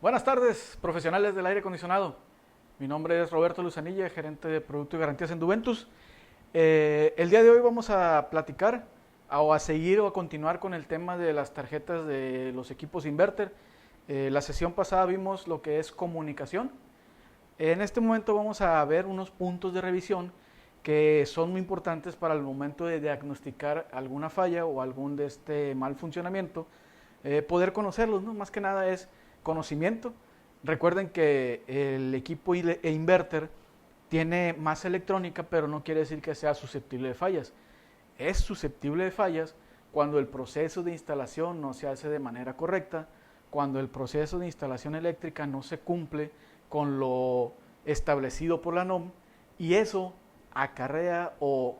Buenas tardes, profesionales del aire acondicionado. Mi nombre es Roberto Luzanilla, gerente de Producto y Garantías en Duventus. El día de hoy vamos a platicar o a seguir o a continuar con el tema de las tarjetas de los equipos inverter. La sesión pasada vimos lo que es comunicación. En este momento vamos a ver unos puntos de revisión que son muy importantes para el momento de diagnosticar alguna falla o algún mal funcionamiento. Poder conocerlos, ¿no? Más que nada es conocimiento. Recuerden que el equipo inverter tiene más electrónica, pero no quiere decir que sea susceptible de fallas. Es susceptible de fallas cuando el proceso de instalación no se hace de manera correcta, cuando el proceso de instalación eléctrica no se cumple con lo establecido por la NOM, y eso acarrea o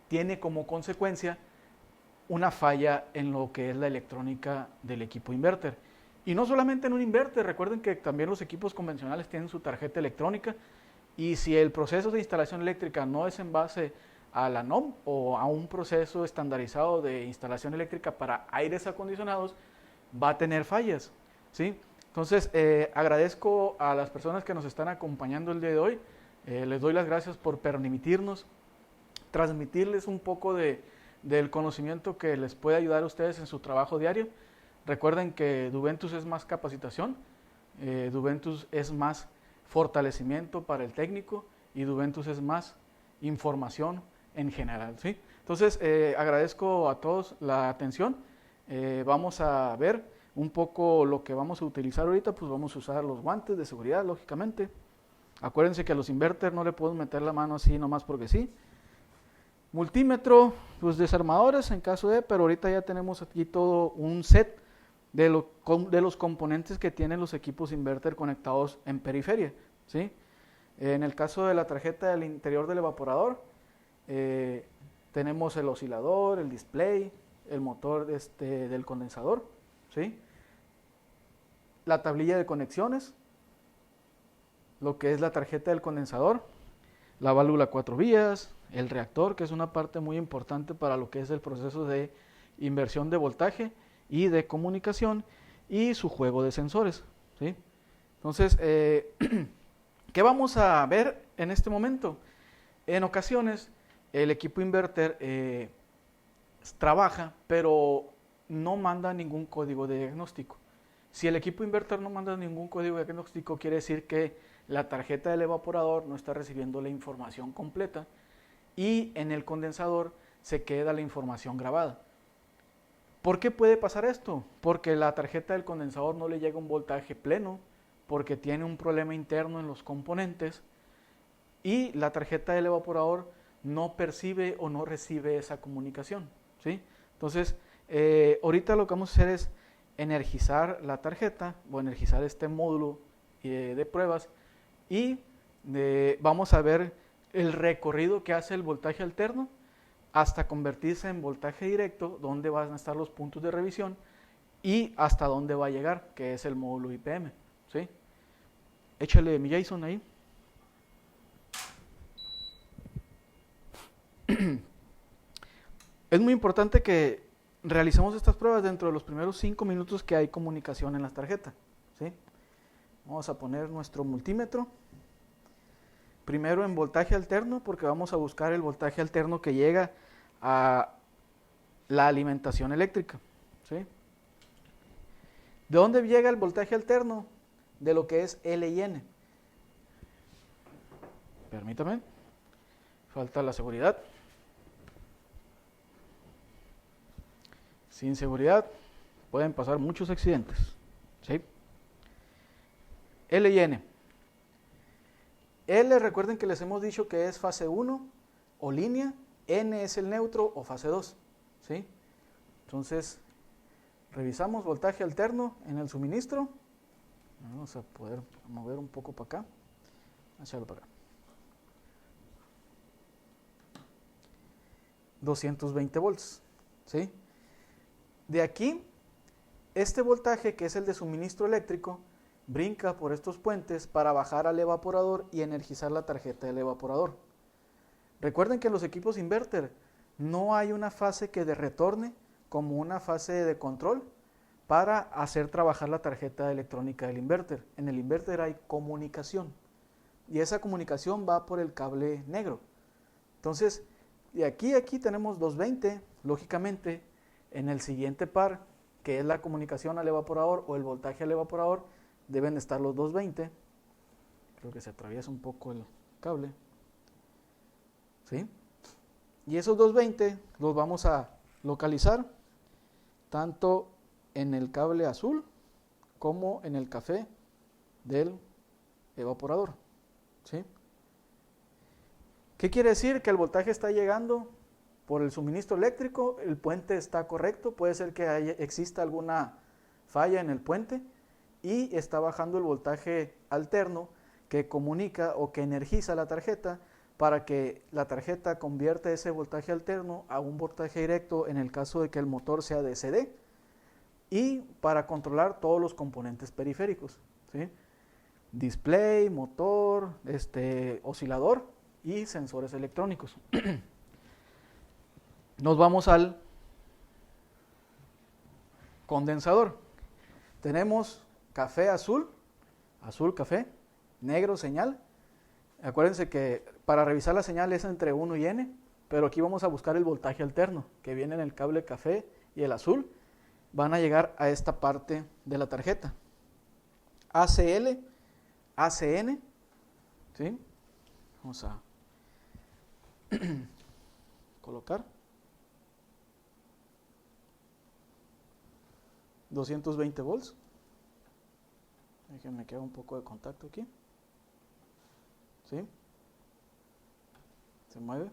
tiene como consecuencia una falla en lo que es la electrónica del equipo inverter. Y no solamente en un inverter, recuerden que también los equipos convencionales tienen su tarjeta electrónica, y si el proceso de instalación eléctrica no es en base a la NOM o a un proceso estandarizado de instalación eléctrica para aires acondicionados, va a tener fallas, ¿sí? Entonces, agradezco a las personas que nos están acompañando el día de hoy. Les doy las gracias por permitirnos transmitirles un poco del conocimiento que les puede ayudar a ustedes en su trabajo diario. Recuerden que Duventus es más capacitación, Duventus es más fortalecimiento para el técnico, y Duventus es más información en general, ¿sí? Entonces, agradezco a todos la atención. Vamos a ver un poco lo que vamos a utilizar ahorita. Pues vamos a usar los guantes de seguridad, lógicamente. Acuérdense que a los inverter no le podemos meter la mano así nomás porque sí. Multímetro, pues desarmadores en caso de, pero ahorita ya tenemos aquí todo un set de los componentes que tienen los equipos inverter conectados en periferia, ¿sí? En el caso de la tarjeta del interior del evaporador, tenemos el oscilador, el display, el motor del condensador, ¿sí? La tablilla de conexiones, lo que es la tarjeta del condensador, la válvula 4 vías, el reactor, que es una parte muy importante para lo que es el proceso de inversión de voltaje y de comunicación, y su juego de sensores, ¿sí? Entonces, ¿qué vamos a ver en este momento? En ocasiones, el equipo inverter trabaja, pero no manda ningún código de diagnóstico. Si el equipo inverter no manda ningún código de diagnóstico, quiere decir que la tarjeta del evaporador no está recibiendo la información completa, y en el condensador se queda la información grabada. ¿Por qué puede pasar esto? Porque la tarjeta del condensador no le llega un voltaje pleno, porque tiene un problema interno en los componentes, y la tarjeta del evaporador no percibe o no recibe esa comunicación, ¿sí? Entonces, ahorita lo que vamos a hacer es energizar la tarjeta o energizar este módulo de pruebas, y vamos a ver el recorrido que hace el voltaje alterno hasta convertirse en voltaje directo, donde van a estar los puntos de revisión y hasta dónde va a llegar, que es el módulo IPM, ¿sí? Échale mi Jason ahí. Es muy importante que realicemos estas pruebas dentro de los primeros 5 minutos que hay comunicación en la tarjeta, ¿sí? Vamos a poner nuestro multímetro. Primero en voltaje alterno, porque vamos a buscar el voltaje alterno que llega a la alimentación eléctrica, ¿sí? ¿De dónde llega el voltaje alterno? De lo que es L y N. Permítame. Falta la seguridad. Sin seguridad pueden pasar muchos accidentes, ¿sí? L y N. L, recuerden que les hemos dicho que es fase 1 o línea, N es el neutro o fase 2, ¿sí? Entonces, revisamos voltaje alterno en el suministro. Vamos a poder mover un poco para acá, echarlo para acá. 220 volts, ¿sí? De aquí, este voltaje, que es el de suministro eléctrico, brinca por estos puentes para bajar al evaporador y energizar la tarjeta del evaporador. Recuerden que en los equipos inverter no hay una fase que retorne como una fase de control, para hacer trabajar la tarjeta electrónica del inverter. En el inverter hay comunicación y esa comunicación va por el cable negro. Entonces, de aquí a aquí tenemos 220, lógicamente, en el siguiente par, que es la comunicación al evaporador o el voltaje al evaporador, deben estar los 220. Creo que se atraviesa un poco el cable. ¿Sí? Y esos 220 los vamos a localizar tanto en el cable azul como en el café del evaporador. ¿Sí? ¿Qué quiere decir? Que el voltaje está llegando por el suministro eléctrico, el puente está correcto, puede ser que exista alguna falla en el puente y está bajando el voltaje alterno que comunica o que energiza la tarjeta para que la tarjeta convierta ese voltaje alterno a un voltaje directo en el caso de que el motor sea DC y para controlar todos los componentes periféricos, ¿sí? Display, motor, oscilador y sensores electrónicos. Nos vamos al condensador. Tenemos café azul, azul café, negro señal. Acuérdense que para revisar la señal es entre 1 y N, pero aquí vamos a buscar el voltaje alterno que viene en el cable café y el azul. Van a llegar a esta parte de la tarjeta. ACL, ACN, ¿sí? Vamos a colocar 220 volts. Déjenme que haga un poco de contacto aquí. ¿Sí? Se mueve.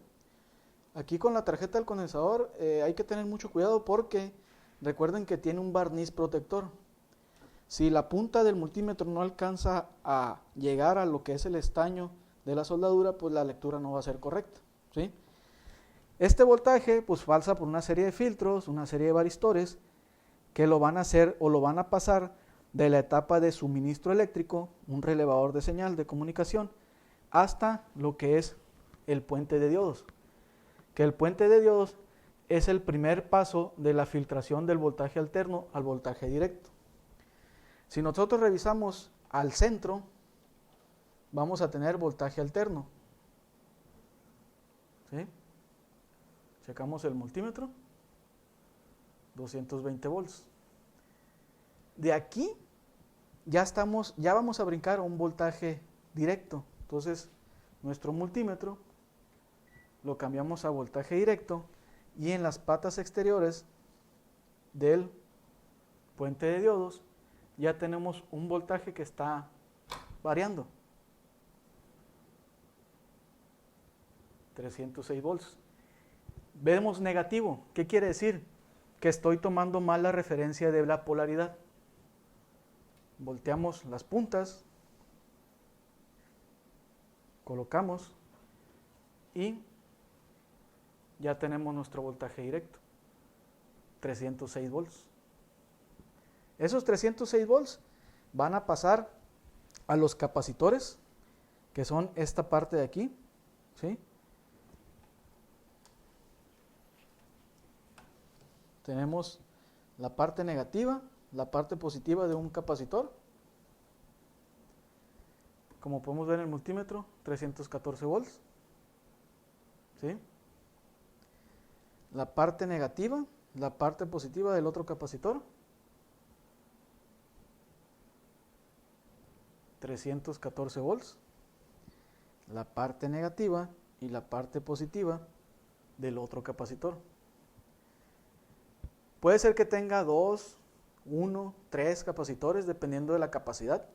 Aquí con la tarjeta del condensador hay que tener mucho cuidado porque recuerden que tiene un barniz protector. Si la punta del multímetro no alcanza a llegar a lo que es el estaño de la soldadura, pues la lectura no va a ser correcta, ¿sí? Este voltaje pues pasa por una serie de filtros, una serie de varistores que lo van a hacer o lo van a pasar de la etapa de suministro eléctrico, un relevador de señal de comunicación, hasta lo que es el puente de diodos. Que el puente de diodos es el primer paso de la filtración del voltaje alterno al voltaje directo. Si nosotros revisamos al centro, vamos a tener voltaje alterno. ¿Sí? Checamos el multímetro, 220 volts. De aquí ya vamos a brincar a un voltaje directo. Entonces, nuestro multímetro lo cambiamos a voltaje directo y en las patas exteriores del puente de diodos ya tenemos un voltaje que está variando. 306 volts. Vemos negativo. ¿Qué quiere decir? Que estoy tomando mal la referencia de la polaridad. Volteamos las puntas, colocamos y ya tenemos nuestro voltaje directo, 306 volts. Esos 306 volts van a pasar a los capacitores, que son esta parte de aquí, ¿sí? Tenemos la parte negativa, la parte positiva de un capacitor. Como podemos ver en el multímetro, 314 volts. ¿Sí? La parte negativa, la parte positiva del otro capacitor. 314 volts. La parte negativa y la parte positiva del otro capacitor. Puede ser que tenga 2, 1, 3 capacitores dependiendo de la capacidad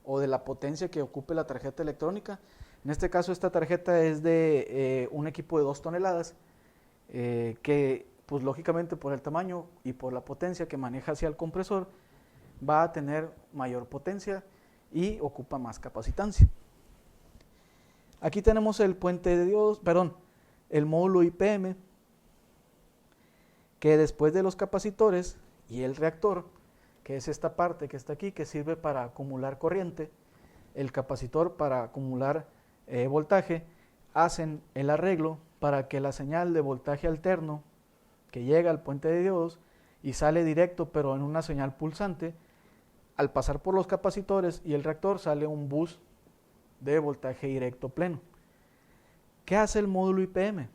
o de la potencia que ocupe la tarjeta electrónica. En este caso esta tarjeta es de un equipo de 2 toneladas que pues lógicamente por el tamaño y por la potencia que maneja hacia el compresor va a tener mayor potencia y ocupa más capacitancia. Aquí tenemos el puente de diodos, el módulo IPM, que después de los capacitores y el reactor, que es esta parte que está aquí, que sirve para acumular corriente, el capacitor para acumular voltaje, hacen el arreglo para que la señal de voltaje alterno que llega al puente de diodos y sale directo, pero en una señal pulsante. Al pasar por los capacitores y el reactor sale un bus de voltaje directo pleno. ¿Qué hace el módulo IPM?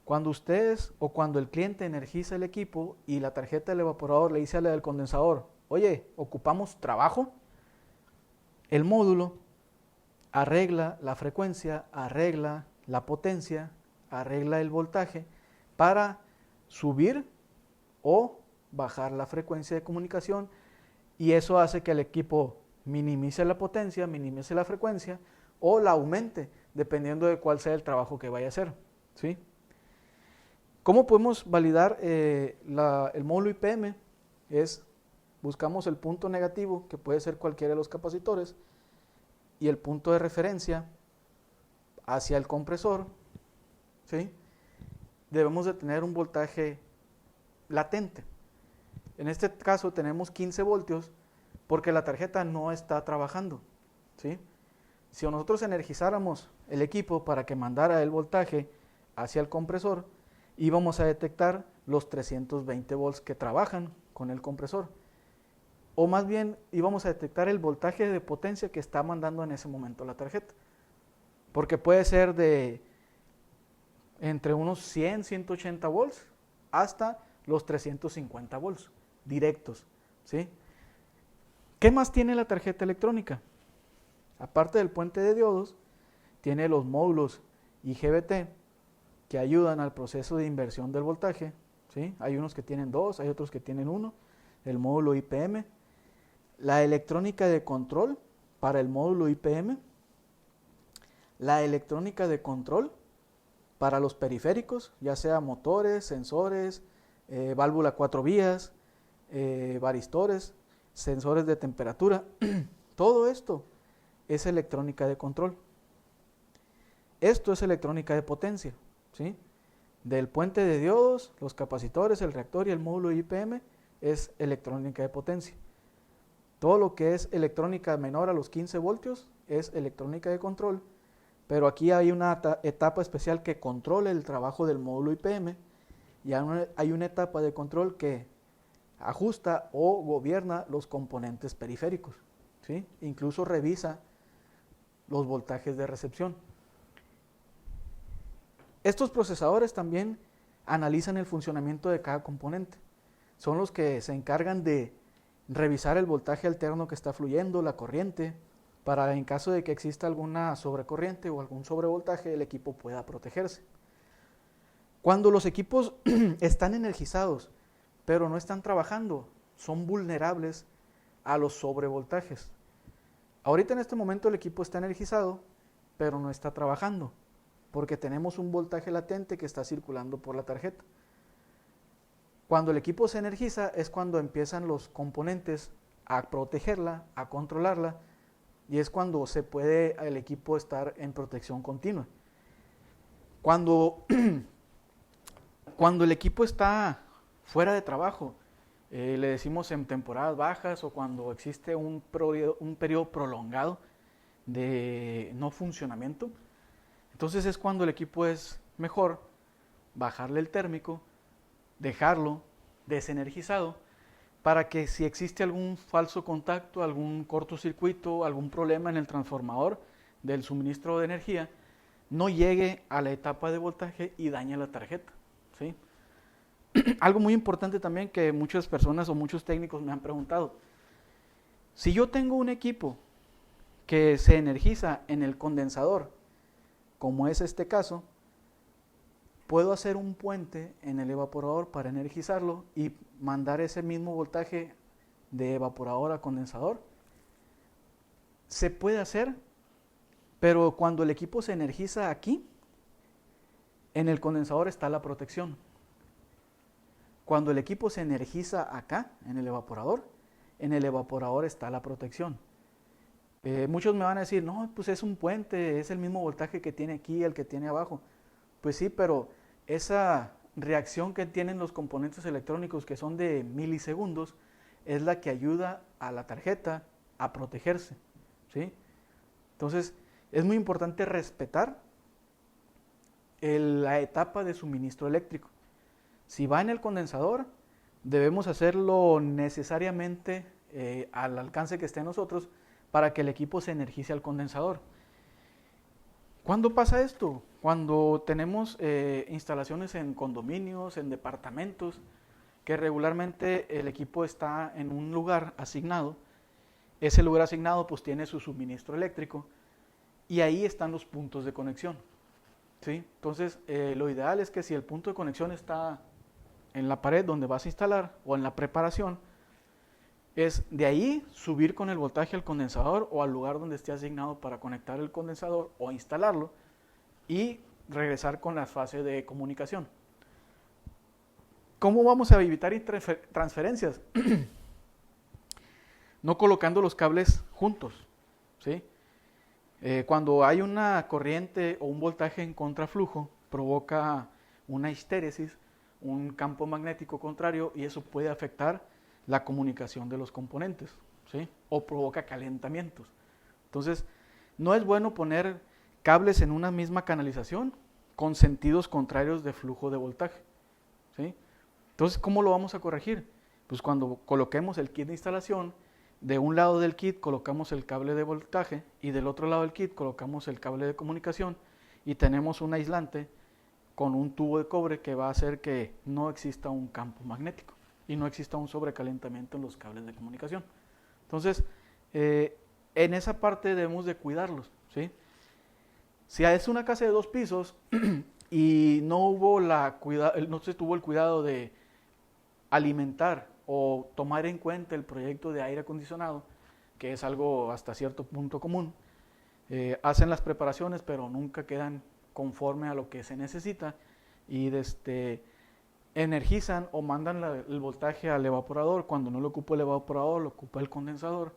Cuando ustedes o cuando el cliente energiza el equipo y la tarjeta del evaporador le dice a la del condensador, oye, ocupamos trabajo, el módulo arregla la frecuencia, arregla la potencia, arregla el voltaje para subir o bajar la frecuencia de comunicación, y eso hace que el equipo minimice la potencia, minimice la frecuencia o la aumente, dependiendo de cuál sea el trabajo que vaya a hacer, ¿sí? ¿Cómo podemos validar el módulo IPM? Buscamos el punto negativo, que puede ser cualquiera de los capacitores, y el punto de referencia hacia el compresor, ¿sí? Debemos de tener un voltaje latente. En este caso tenemos 15 voltios porque la tarjeta no está trabajando, ¿sí? Si nosotros energizáramos el equipo para que mandara el voltaje hacia el compresor, íbamos a detectar los 320 volts que trabajan con el compresor. O más bien íbamos a detectar el voltaje de potencia que está mandando en ese momento la tarjeta. Porque puede ser de entre unos 100, 180 volts hasta los 350 volts directos, ¿sí? ¿Qué más tiene la tarjeta electrónica? Aparte del puente de diodos, tiene los módulos IGBT que ayudan al proceso de inversión del voltaje, ¿sí? Hay unos que tienen 2, hay otros que tienen 1, el módulo IPM, la electrónica de control para el módulo IPM, la electrónica de control para los periféricos, ya sea motores, sensores, válvula 4 vías, varistores, sensores de temperatura. Todo esto es electrónica de control. Esto es electrónica de potencia, ¿sí? Del puente de diodos, los capacitores, el reactor y el módulo IPM es electrónica de potencia. Todo lo que es electrónica menor a los 15 voltios es electrónica de control, pero aquí hay una etapa especial que controla el trabajo del módulo IPM y hay una etapa de control que ajusta o gobierna los componentes periféricos, ¿sí? Incluso revisa los voltajes de recepción. Estos procesadores también analizan el funcionamiento de cada componente. Son los que se encargan de revisar el voltaje alterno que está fluyendo, la corriente, para en caso de que exista alguna sobrecorriente o algún sobrevoltaje, el equipo pueda protegerse. Cuando los equipos están energizados, pero no están trabajando, son vulnerables a los sobrevoltajes. Ahorita en este momento el equipo está energizado, pero no está trabajando, porque tenemos un voltaje latente que está circulando por la tarjeta. Cuando el equipo se energiza es cuando empiezan los componentes a protegerla, a controlarla, y es cuando se puede el equipo estar en protección continua. Cuando el equipo está fuera de trabajo, le decimos en temporadas bajas o cuando existe un periodo prolongado de no funcionamiento, entonces es cuando el equipo es mejor bajarle el térmico, dejarlo desenergizado, para que si existe algún falso contacto, algún cortocircuito, algún problema en el transformador del suministro de energía, no llegue a la etapa de voltaje y dañe la tarjeta, ¿sí? Algo muy importante también que muchas personas o muchos técnicos me han preguntado: si yo tengo un equipo que se energiza en el condensador, como es este caso, ¿puedo hacer un puente en el evaporador para energizarlo y mandar ese mismo voltaje de evaporador a condensador? Se puede hacer, pero cuando el equipo se energiza aquí, en el condensador está la protección. Cuando el equipo se energiza acá, en el evaporador está la protección. Muchos me van a decir, no, pues es un puente, es el mismo voltaje que tiene aquí, el que tiene abajo. Pues sí, pero esa reacción que tienen los componentes electrónicos, que son de milisegundos, es la que ayuda a la tarjeta a protegerse, ¿sí? Entonces, es muy importante respetar la etapa de suministro eléctrico. Si va en el condensador, debemos hacerlo necesariamente al alcance que esté en nosotros para que el equipo se energice al condensador. ¿Cuándo pasa esto? Cuando tenemos instalaciones en condominios, en departamentos, que regularmente el equipo está en un lugar asignado. Ese lugar asignado pues tiene su suministro eléctrico y ahí están los puntos de conexión, ¿sí? Entonces lo ideal es que si el punto de conexión está en la pared donde vas a instalar o en la preparación, es de ahí subir con el voltaje al condensador o al lugar donde esté asignado para conectar el condensador o instalarlo y regresar con la fase de comunicación. ¿Cómo vamos a evitar transferencias? No colocando los cables juntos, ¿sí? Cuando hay una corriente o un voltaje en contraflujo, provoca una histéresis, un campo magnético contrario, y eso puede afectar la comunicación de los componentes, ¿sí? O provoca calentamientos. Entonces, no es bueno poner cables en una misma canalización con sentidos contrarios de flujo de voltaje, ¿sí? Entonces, ¿cómo lo vamos a corregir? Pues cuando coloquemos el kit de instalación, de un lado del kit colocamos el cable de voltaje y del otro lado del kit colocamos el cable de comunicación y tenemos un aislante con un tubo de cobre que va a hacer que no exista un campo magnético y no exista un sobrecalentamiento en los cables de comunicación. Entonces, en esa parte debemos de cuidarlos, ¿sí? Si es una casa de 2 pisos y no se tuvo el cuidado de alimentar o tomar en cuenta el proyecto de aire acondicionado, que es algo hasta cierto punto común, hacen las preparaciones pero nunca quedan conforme a lo que se necesita y energizan o mandan el voltaje al evaporador. Cuando no lo ocupa el evaporador, lo ocupa el condensador.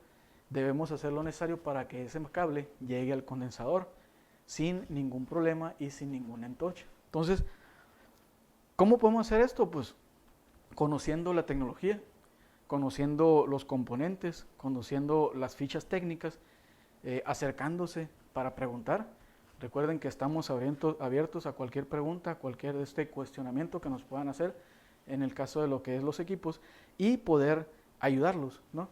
Debemos hacer lo necesario para que ese cable llegue al condensador sin ningún problema y sin ningún entorche. Entonces, ¿cómo podemos hacer esto? Pues conociendo la tecnología, conociendo los componentes, conociendo las fichas técnicas, acercándose para preguntar. Recuerden que estamos abiertos a cualquier pregunta, a cualquier cuestionamiento que nos puedan hacer en el caso de lo que es los equipos y poder ayudarlos, ¿no?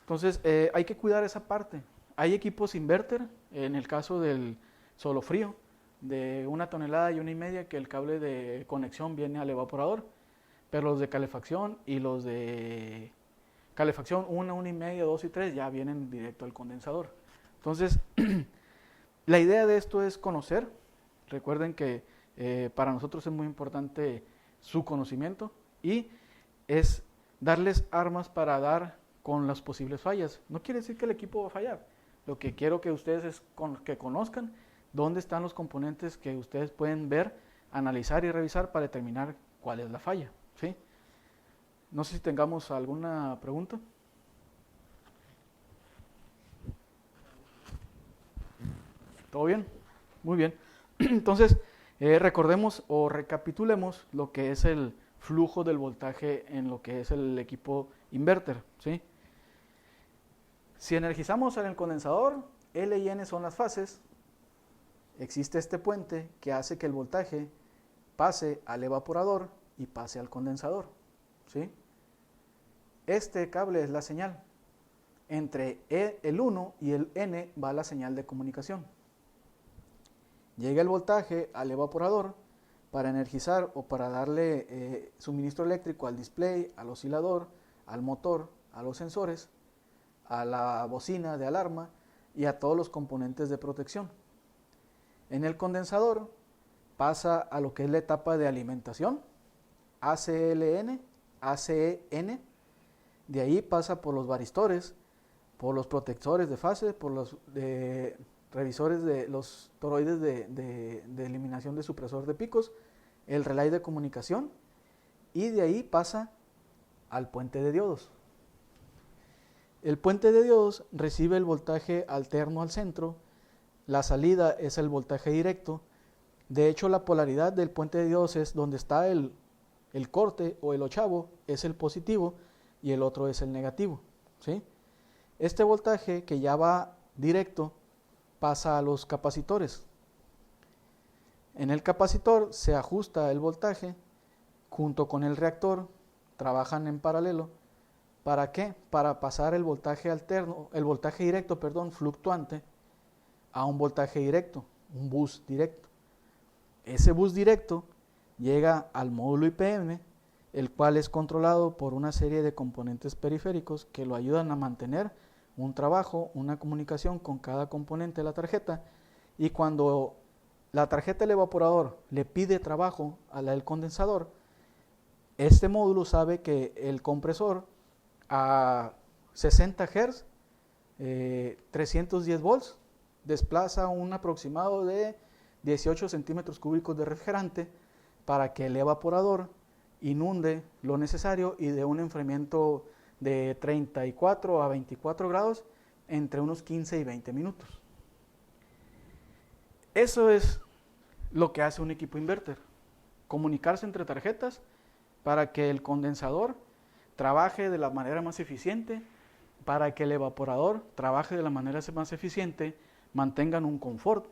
Entonces hay que cuidar esa parte. Hay equipos inverter, en el caso del solo frío, de 1,5 toneladas que el cable de conexión viene al evaporador, pero los de calefacción y los de calefacción 1, 1,5, 2 y 3 ya vienen directo al condensador. Entonces, la idea de esto es conocer. Recuerden que para nosotros es muy importante su conocimiento y es darles armas para dar con las posibles fallas. No quiere decir que el equipo va a fallar. Lo que quiero que ustedes es que conozcan dónde están los componentes que ustedes pueden ver, analizar y revisar para determinar cuál es la falla, ¿sí? No sé si tengamos alguna pregunta. ¿Todo bien? Muy bien. Entonces, recordemos o recapitulemos lo que es el flujo del voltaje en lo que es el equipo inverter, ¿sí? Si energizamos en el condensador, L y N son las fases. Existe este puente que hace que el voltaje pase al evaporador y pase al condensador, ¿sí? Este cable es la señal. Entre el 1 y el N va la señal de comunicación. Llega el voltaje al evaporador para energizar o para darle suministro eléctrico al display, al oscilador, al motor, a los sensores, a la bocina de alarma y a todos los componentes de protección. En el condensador pasa a lo que es la etapa de alimentación, ACLN, ACN, de ahí pasa por los varistores, por los protectores de fase, por los revisores de los toroides de eliminación de supresor de picos, el relay de comunicación y de ahí pasa al puente de diodos. El puente de diodos recibe el voltaje alterno al centro, la salida es el voltaje directo. De hecho, la polaridad del puente de diodos es donde está el corte o el ochavo, es el positivo y el otro es el negativo, ¿sí? Este voltaje que ya va directo pasa a los capacitores. En el capacitor se ajusta el voltaje junto con el reactor trabajan en paralelo. ¿Para qué? Para pasar el voltaje alterno, el voltaje directo, perdón, fluctuante, a un voltaje directo, un bus directo. Ese bus directo llega al módulo IPM, el cual es controlado por una serie de componentes periféricos que lo ayudan a mantener un trabajo, una comunicación con cada componente de la tarjeta, y cuando la tarjeta del evaporador le pide trabajo a la del condensador, este módulo sabe que el compresor a 60 Hz, 310 volts, desplaza un aproximado de 18 centímetros cúbicos de refrigerante para que el evaporador inunde lo necesario y dé un enfriamiento de 34 a 24 grados entre unos 15 y 20 minutos. Eso es lo que hace un equipo inverter, comunicarse entre tarjetas para que el condensador trabaje de la manera más eficiente, para que el evaporador trabaje de la manera más eficiente, mantengan un confort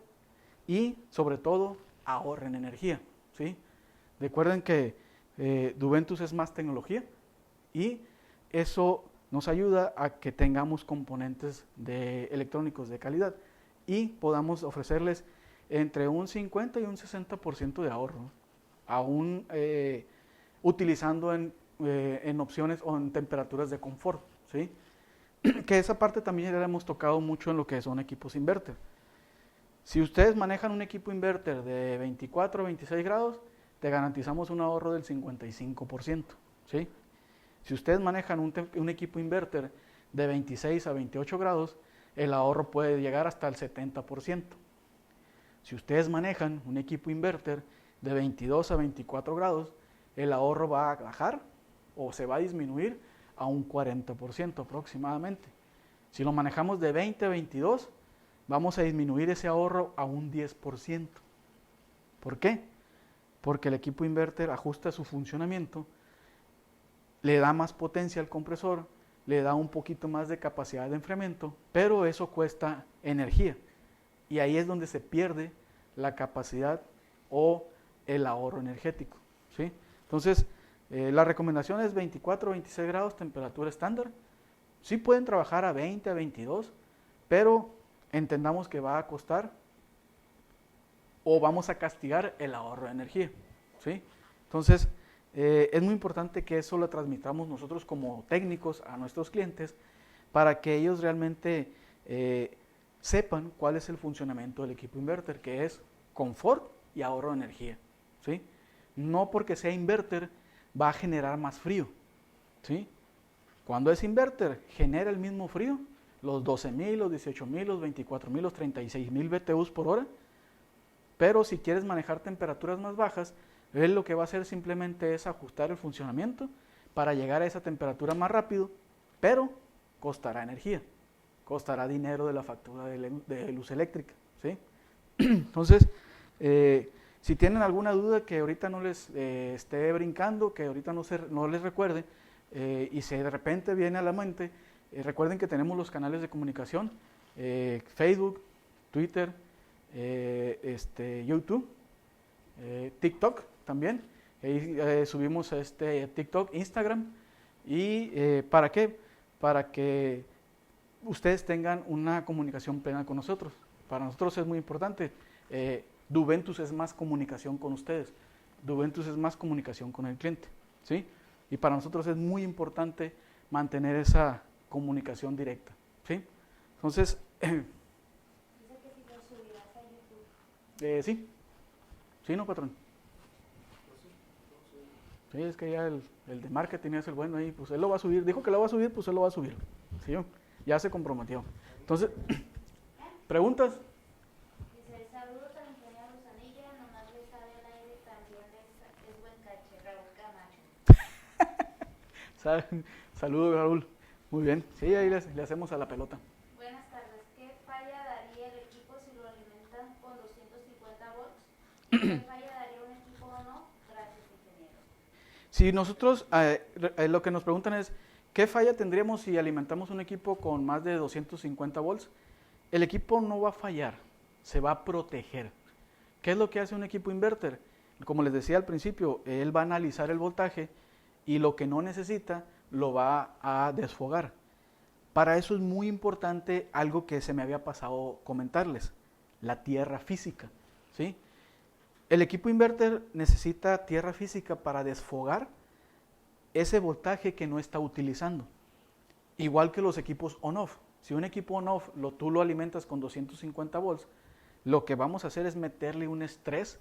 y sobre todo ahorren energía, ¿sí? Recuerden que Duventus es más tecnología y eso nos ayuda a que tengamos componentes electrónicos de calidad y podamos ofrecerles entre un 50 y un 60% de ahorro, aún utilizando en opciones o en temperaturas de confort, ¿sí? Que esa parte también ya la hemos tocado mucho en lo que son equipos inverter. Si ustedes manejan un equipo inverter de 24 o 26 grados, te garantizamos un ahorro del 55%, ¿sí? Si ustedes manejan un equipo inverter de 26 a 28 grados, el ahorro puede llegar hasta el 70%. Si ustedes manejan un equipo inverter de 22 a 24 grados, el ahorro va a bajar o se va a disminuir a un 40% aproximadamente. Si lo manejamos de 20 a 22, vamos a disminuir ese ahorro a un 10%. ¿Por qué? Porque el equipo inverter ajusta su funcionamiento, le da más potencia al compresor, le da un poquito más de capacidad de enfriamiento, pero eso cuesta energía. Y ahí es donde se pierde la capacidad o el ahorro energético, ¿sí? Entonces, la recomendación es 24 o 26 grados, temperatura estándar. Sí pueden trabajar a 20, a 22, pero entendamos que va a costar o vamos a castigar el ahorro de energía, ¿sí? Entonces, es muy importante que eso lo transmitamos nosotros como técnicos a nuestros clientes para que ellos realmente sepan cuál es el funcionamiento del equipo inverter, que es confort y ahorro de energía, ¿sí? No porque sea inverter va a generar más frío, ¿sí? Cuando es inverter, genera el mismo frío, los 12.000, los 18.000, los 24.000, los 36.000 BTUs por hora, pero si quieres manejar temperaturas más bajas, él lo que va a hacer simplemente es ajustar el funcionamiento para llegar a esa temperatura más rápido, pero costará energía, costará dinero de la factura de luz eléctrica, ¿sí? Entonces, si tienen alguna duda que ahorita no les esté brincando, que ahorita no les recuerde, y si de repente viene a la mente, recuerden que tenemos los canales de comunicación, Facebook, Twitter, YouTube, TikTok también. Ahí subimos TikTok, Instagram. ¿Y para qué? Para que ustedes tengan una comunicación plena con nosotros. Para nosotros es muy importante. Duventus es más comunicación con ustedes. Duventus es más comunicación con el cliente, ¿sí? Y para nosotros es muy importante mantener esa comunicación directa, ¿sí? Entonces, Dice que si lo subirás a YouTube. sí. ¿Sí, no, patrón? Sí, es que ya el de marketing es el bueno ahí, pues él lo va a subir. Dijo que lo va a subir, pues él lo va a subir. ¿Sí? Ya se comprometió. Entonces, ¿preguntas? Dice, saludos al ingeniero Luzanilla, nomás le sale al aire, también es buen caché, Raúl Camacho. Saludos, Raúl. Muy bien. Sí, ahí le hacemos a la pelota. Buenas tardes, ¿qué falla daría el equipo si lo alimentan con 250 volts? ¿Qué falla daría un equipo o no? Gracias, ingeniero. Si nosotros, lo que nos preguntan es, ¿qué falla tendríamos si alimentamos un equipo con más de 250 volts? El equipo no va a fallar, se va a proteger. ¿Qué es lo que hace un equipo inverter? Como les decía al principio, él va a analizar el voltaje y lo que no necesita lo va a desfogar. Para eso es muy importante algo que se me había pasado comentarles, la tierra física, ¿sí? El equipo inverter necesita tierra física para desfogar ese voltaje que no está utilizando. Igual que los equipos on-off. Si un equipo on-off tú lo alimentas con 250 volts, lo que vamos a hacer es meterle un estrés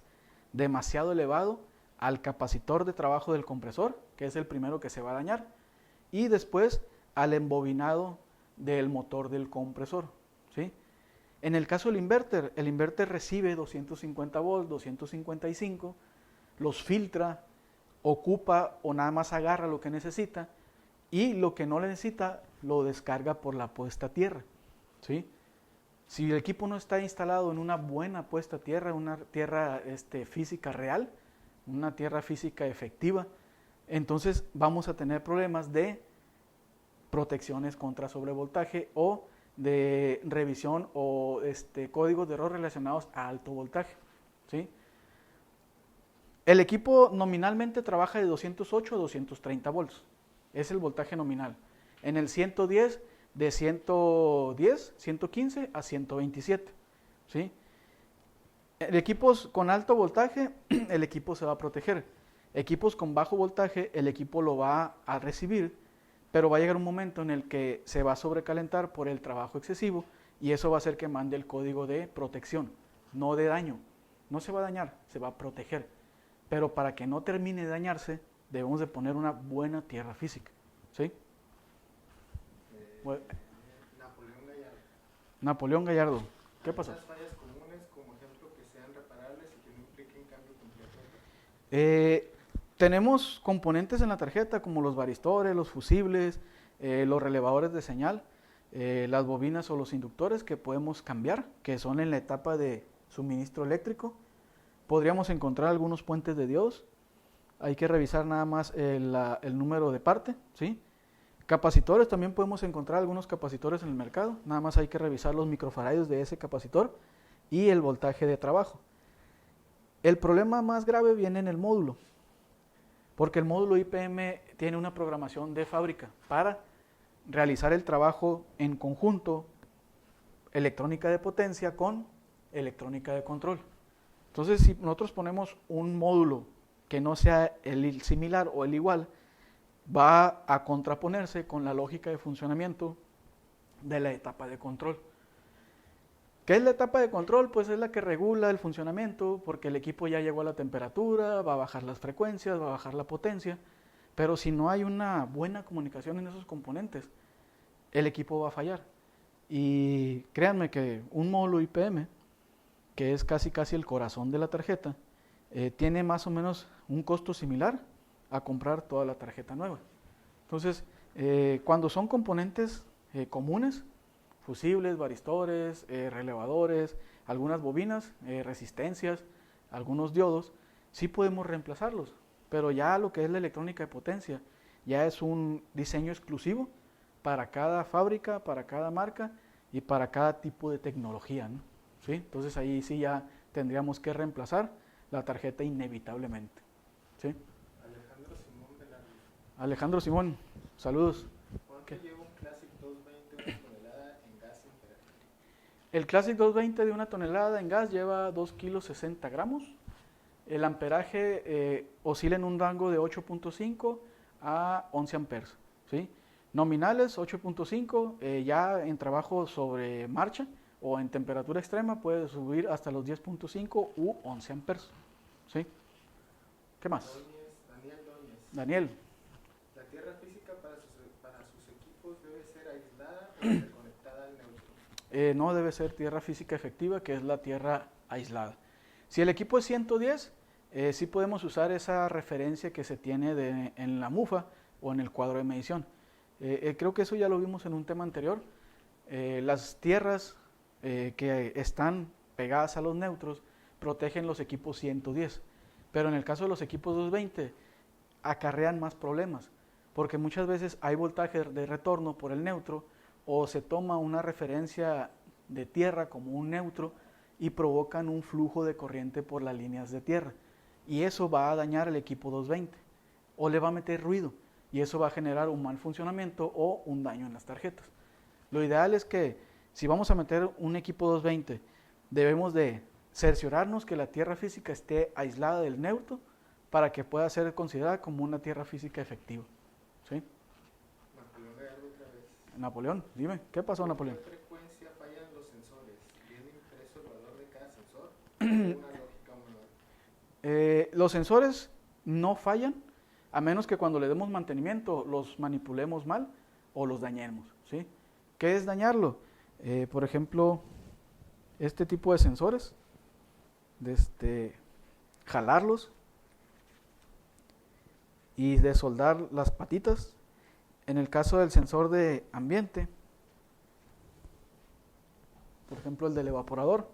demasiado elevado al capacitor de trabajo del compresor, que es el primero que se va a dañar, y después al embobinado del motor del compresor, ¿sí? En el caso del inverter, el inverter recibe 250 volts, 255, los filtra, ocupa o nada más agarra lo que necesita, y lo que no le necesita lo descarga por la puesta a tierra, ¿sí? Si el equipo no está instalado en una buena puesta a tierra, una tierra física real, una tierra física efectiva, entonces vamos a tener problemas de protecciones contra sobrevoltaje o de revisión o códigos de error relacionados a alto voltaje, ¿sí? El equipo nominalmente trabaja de 208 a 230 volts, es el voltaje nominal. En el 110, de 110, 115 a 127, ¿sí? En equipos con alto voltaje, el equipo se va a proteger. Equipos con bajo voltaje, el equipo lo va a recibir, pero va a llegar un momento en el que se va a sobrecalentar por el trabajo excesivo y eso va a hacer que mande el código de protección, no de daño. No se va a dañar, se va a proteger. Pero para que no termine de dañarse, debemos de poner una buena tierra física, ¿sí? Napoleón Gallardo. Napoleón Gallardo, ¿qué pasó? ¿Algunas fallas comunes, como ejemplo, que sean reparables y que no impliquen cambio completo? Tenemos componentes en la tarjeta como los varistores, los fusibles, los relevadores de señal, las bobinas o los inductores que podemos cambiar, que son en la etapa de suministro eléctrico. Podríamos encontrar algunos puentes de diodos. Hay que revisar nada más el número de parte, ¿sí? Capacitores, también podemos encontrar algunos capacitores en el mercado. Nada más hay que revisar los microfaradios de ese capacitor y el voltaje de trabajo. El problema más grave viene en el módulo, porque el módulo IPM tiene una programación de fábrica para realizar el trabajo en conjunto, electrónica de potencia con electrónica de control. Entonces, si nosotros ponemos un módulo que no sea el similar o el igual, va a contraponerse con la lógica de funcionamiento de la etapa de control. ¿Qué es la etapa de control? Pues es la que regula el funcionamiento, porque el equipo ya llegó a la temperatura, va a bajar las frecuencias, va a bajar la potencia, pero si no hay una buena comunicación en esos componentes, el equipo va a fallar. Y créanme que un módulo IPM, que es casi el corazón de la tarjeta, tiene más o menos un costo similar a comprar toda la tarjeta nueva. Entonces, cuando son componentes comunes, fusibles, varistores, relevadores, algunas bobinas, resistencias, algunos diodos, sí podemos reemplazarlos, pero ya lo que es la electrónica de potencia ya es un diseño exclusivo para cada fábrica, para cada marca y para cada tipo de tecnología, ¿no? ¿Sí? Entonces ahí sí ya tendríamos que reemplazar la tarjeta inevitablemente, ¿sí? Alejandro Simón Velarde. Alejandro Simón, saludos. ¿Cuánto lleva un Classic 220 una tonelada en gas imperante? El Classic 220 de una tonelada en gas lleva 2 kilos 60 gramos. El amperaje oscila en un rango de 8.5 a 11 amperes, ¿sí? Nominales 8.5, ya en trabajo sobre marcha o en temperatura extrema puede subir hasta los 10.5 u 11 amperes, ¿sí? ¿Qué más? Daniel Doñez. Daniel. ¿La tierra física para sus equipos debe ser aislada o interconectada al neutro? No debe ser tierra física efectiva, que es la tierra aislada. Si el equipo es 110, sí podemos usar esa referencia que se tiene en la mufa o en el cuadro de medición. Creo que eso ya lo vimos en un tema anterior. Las tierras que están pegadas a los neutros protegen los equipos 110, pero en el caso de los equipos 220 acarrean más problemas, porque muchas veces hay voltaje de retorno por el neutro o se toma una referencia de tierra como un neutro y provocan un flujo de corriente por las líneas de tierra y eso va a dañar el equipo 220. o le va a meter ruido y eso va a generar un mal funcionamiento o un daño en las tarjetas. Lo ideal es que si vamos a meter un equipo 220, debemos de cerciorarnos que la tierra física esté aislada del neutro para que pueda ser considerada como una tierra física efectiva. ¿Sí? Napoleón, hay algo otra vez. Napoleón, dime, ¿qué pasó, Napoleón? ¿Con qué frecuencia fallan los sensores? ¿Viene impreso el valor de cada sensor? ¿O una lógica manual? Los sensores no fallan a menos que cuando le demos mantenimiento los manipulemos mal o los dañemos. ¿Sí? ¿Qué es dañarlo? Por ejemplo, este tipo de sensores, jalarlos y desoldar las patitas. En el caso del sensor de ambiente, por ejemplo el del evaporador,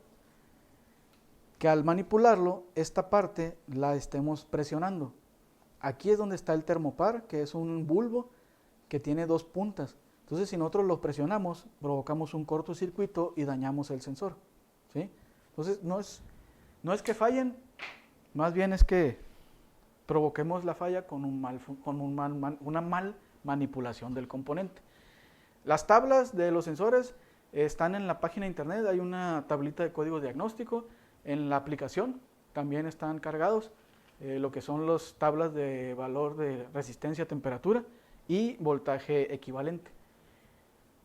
que al manipularlo, esta parte la estemos presionando. Aquí es donde está el termopar, que es un bulbo que tiene dos puntas. Entonces, si nosotros lo presionamos, provocamos un cortocircuito y dañamos el sensor. ¿Sí? Entonces, no es que fallen, más bien es que provoquemos la falla con una mal manipulación del componente. Las tablas de los sensores están en la página de internet, hay una tablita de código diagnóstico. En la aplicación también están cargados lo que son las tablas de valor de resistencia a temperatura y voltaje equivalente.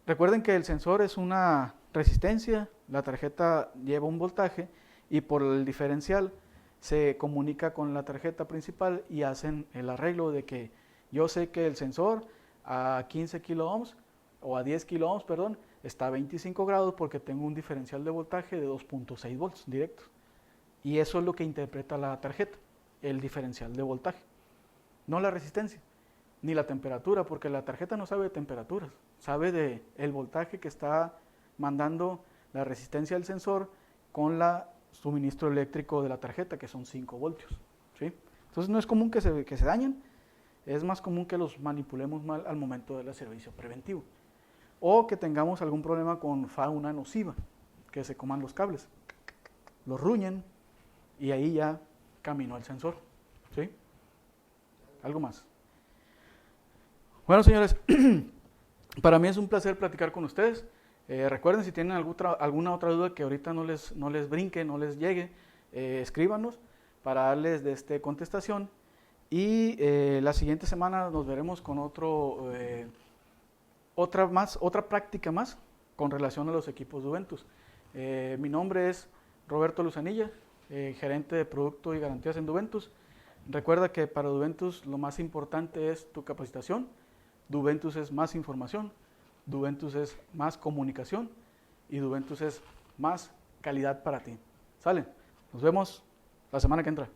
Recuerden que el sensor es una resistencia, la tarjeta lleva un voltaje y por el diferencial se comunica con la tarjeta principal y hacen el arreglo de que yo sé que el sensor a 15 kilo ohms o a 10 kilo ohms, perdón, está a 25 grados porque tengo un diferencial de voltaje de 2.6 volts directos. Y eso es lo que interpreta la tarjeta, el diferencial de voltaje. No la resistencia, ni la temperatura, porque la tarjeta no sabe de temperaturas, sabe de el voltaje que está mandando la resistencia del sensor con la suministro eléctrico de la tarjeta, que son 5 voltios. ¿Sí? Entonces no es común que se dañen, es más común que los manipulemos mal al momento del servicio preventivo. O que tengamos algún problema con fauna nociva, que se coman los cables, los ruñen y ahí ya caminó el sensor. ¿Sí? ¿Algo más? Bueno, señores, para mí es un placer platicar con ustedes. Recuerden, si tienen alguna otra duda que ahorita no les brinque, no les llegue, escríbanos para darles contestación. Y la siguiente semana nos veremos con otra práctica más con relación a los equipos Duventus. Mi nombre es Roberto Luzanilla, gerente de producto y garantías en Duventus. Recuerda que para Duventus lo más importante es tu capacitación. Duventus es más información, Duventus es más comunicación y Duventus es más calidad para ti. ¿Sale? Nos vemos la semana que entra.